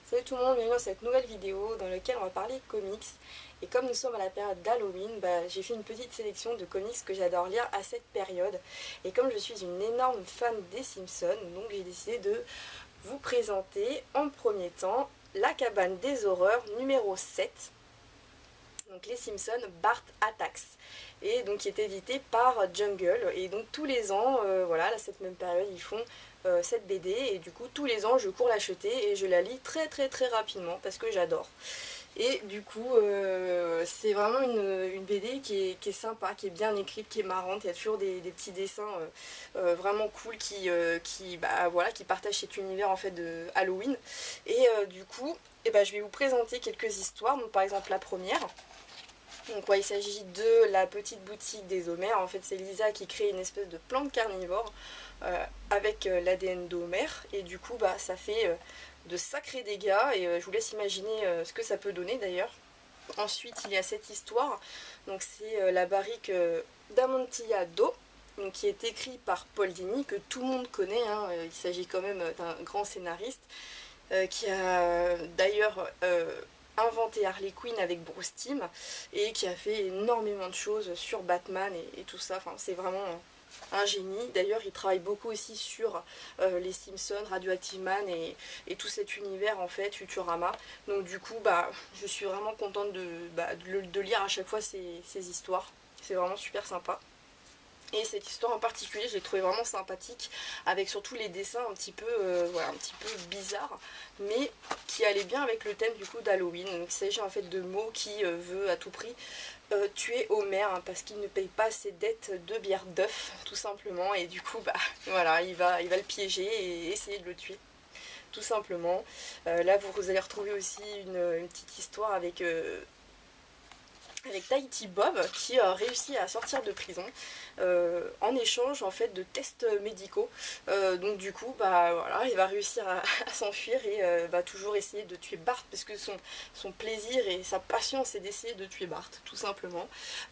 Salut tout le monde, bienvenue dans cette nouvelle vidéo dans laquelle on va parler comics. Et comme nous sommes à la période d'Halloween, j'ai fait une petite sélection de comics que j'adore lire à cette période. Et comme je suis une énorme fan des Simpsons, donc j'ai décidé de vous présenter en premier temps La Cabane des Horreurs numéro 7. Donc les Simpsons Bart Attacks, et donc qui est édité par Jungle. Et donc tous les ans, voilà, à cette même période, ils font cette BD, et du coup tous les ans je cours l'acheter et je la lis très rapidement parce que j'adore. Et du coup c'est vraiment une BD qui est sympa, qui est bien écrite, qui est marrante. Il y a toujours des petits dessins vraiment cool qui partagent cet univers en fait de Halloween. Et du coup je vais vous présenter quelques histoires. Donc par exemple la première. Donc il s'agit de la petite boutique des Homer. En fait c'est Lisa qui crée une espèce de plante carnivore avec l'ADN d'Homer, et du coup ça fait de sacrés dégâts, et je vous laisse imaginer ce que ça peut donner d'ailleurs. Ensuite il y a cette histoire, donc c'est la barrique d'Amontillado, qui est écrit par Paul Dini, que tout le monde connaît, hein. Il s'agit quand même d'un grand scénariste qui a d'ailleurs inventé Harley Quinn avec Bruce Timm, et qui a fait énormément de choses sur Batman et tout ça. Enfin, c'est vraiment un génie. D'ailleurs il travaille beaucoup aussi sur les Simpsons, Radioactive Man et tout cet univers en fait, Futurama. Donc du coup je suis vraiment contente de lire à chaque fois ces histoires. C'est vraiment super sympa. Et cette histoire en particulier, je l'ai trouvée vraiment sympathique, avec surtout les dessins un petit peu bizarres, mais qui allaient bien avec le thème du coup d'Halloween. Il s'agit en fait de Moe qui veut à tout prix tuer Homer, hein, parce qu'il ne paye pas ses dettes de bière d'œuf, tout simplement. Et du coup voilà, il va le piéger et essayer de le tuer, tout simplement. Là vous allez retrouver aussi une petite histoire avec Tahiti Bob qui réussit à sortir de prison en échange en fait de tests médicaux. Donc du coup voilà, il va réussir à s'enfuir et va toujours essayer de tuer Bart, parce que son plaisir et sa passion c'est d'essayer de tuer Bart, tout simplement.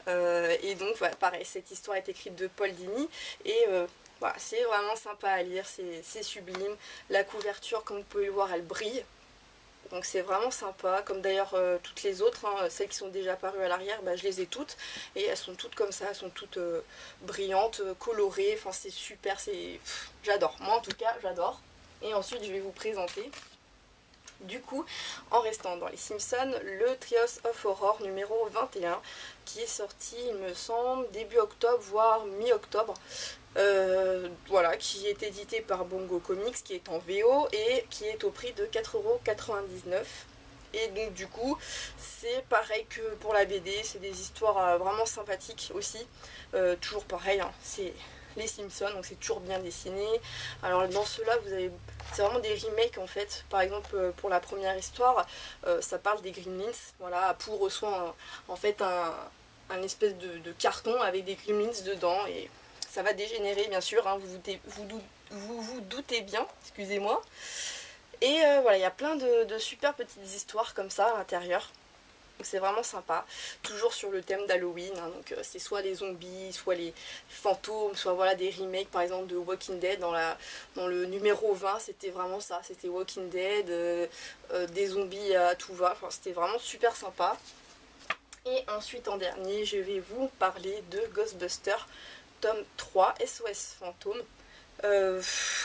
Et donc pareil, cette histoire est écrite de Paul Dini, et voilà, c'est vraiment sympa à lire, c'est sublime. La couverture, comme vous pouvez le voir, elle brille. Donc c'est vraiment sympa, comme d'ailleurs toutes les autres, hein, celles qui sont déjà apparues à l'arrière, je les ai toutes, et elles sont toutes comme ça, elles sont toutes brillantes, colorées, enfin c'est super, j'adore, moi en tout cas j'adore. Et ensuite je vais vous présenter, du coup, en restant dans les Simpsons, le Trios of Horror numéro 21, qui est sorti, il me semble, début octobre, voire mi-octobre. Voilà, qui est édité par Bongo Comics, qui est en VO et qui est au prix de 4,99 €. Et donc du coup c'est pareil que pour la BD, c'est des histoires vraiment sympathiques aussi. Toujours pareil, hein, c'est les Simpsons, donc c'est toujours bien dessiné. Alors dans ceux-là, c'est vraiment des remakes en fait. Par exemple pour la première histoire, ça parle des Gremlins. Voilà, Apu reçoit en fait un espèce de carton avec des Gremlins dedans, et ça va dégénérer bien sûr, hein, vous doutez bien, excusez-moi. Et voilà, il y a plein de super petites histoires comme ça à l'intérieur. C'est vraiment sympa, toujours sur le thème d'Halloween, hein. Donc c'est soit les zombies, soit les fantômes, soit voilà des remakes par exemple de Walking Dead. Dans le numéro 20 c'était vraiment ça, c'était Walking Dead, des zombies à tout va, enfin c'était vraiment super sympa. Et ensuite en dernier je vais vous parler de Ghostbusters tome 3, SOS Fantôme.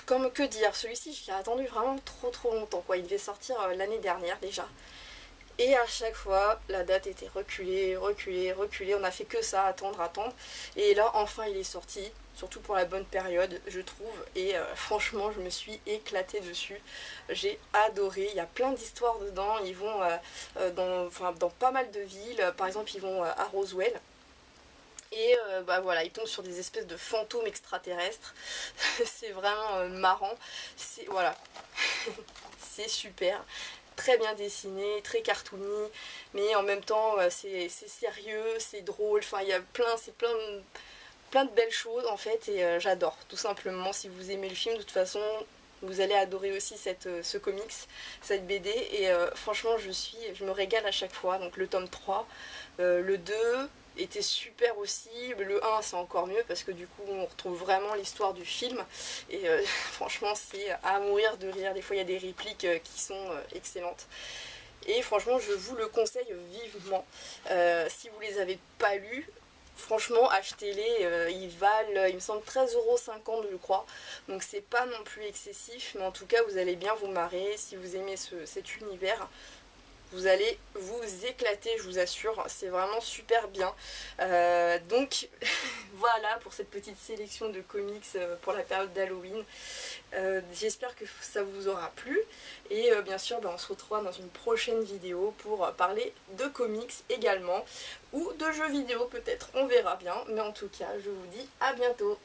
Comme que dire, celui-ci j'ai attendu vraiment trop longtemps quoi. Il devait sortir l'année dernière déjà, et à chaque fois la date était reculée, on a fait que ça, attendre, et là enfin il est sorti, surtout pour la bonne période je trouve, et franchement je me suis éclatée dessus, j'ai adoré. Il y a plein d'histoires dedans, ils vont dans pas mal de villes, par exemple ils vont à Roswell. Et voilà, ils tombent sur des espèces de fantômes extraterrestres. C'est vraiment marrant. Voilà, c'est super. Très bien dessiné, très cartoony, mais en même temps c'est sérieux, c'est drôle. Enfin, il y a plein de belles choses en fait, et j'adore. Tout simplement, si vous aimez le film, de toute façon, vous allez adorer aussi ce comics, cette BD, et franchement je me régale à chaque fois. Donc le tome 3, le 2, était super aussi. Le 1 c'est encore mieux parce que du coup on retrouve vraiment l'histoire du film et franchement c'est à mourir de rire. Des fois il y a des répliques qui sont excellentes. Et franchement je vous le conseille vivement. Si vous les avez pas lus, franchement achetez-les, ils valent il me semble 13,50 € je crois, donc c'est pas non plus excessif, mais en tout cas vous allez bien vous marrer si vous aimez cet univers. Vous allez vous éclater, je vous assure, c'est vraiment super bien. Donc voilà pour cette petite sélection de comics pour la période d'Halloween. J'espère que ça vous aura plu. Et bien sûr, on se retrouvera dans une prochaine vidéo pour parler de comics également. Ou de jeux vidéo peut-être, on verra bien. Mais en tout cas, je vous dis à bientôt.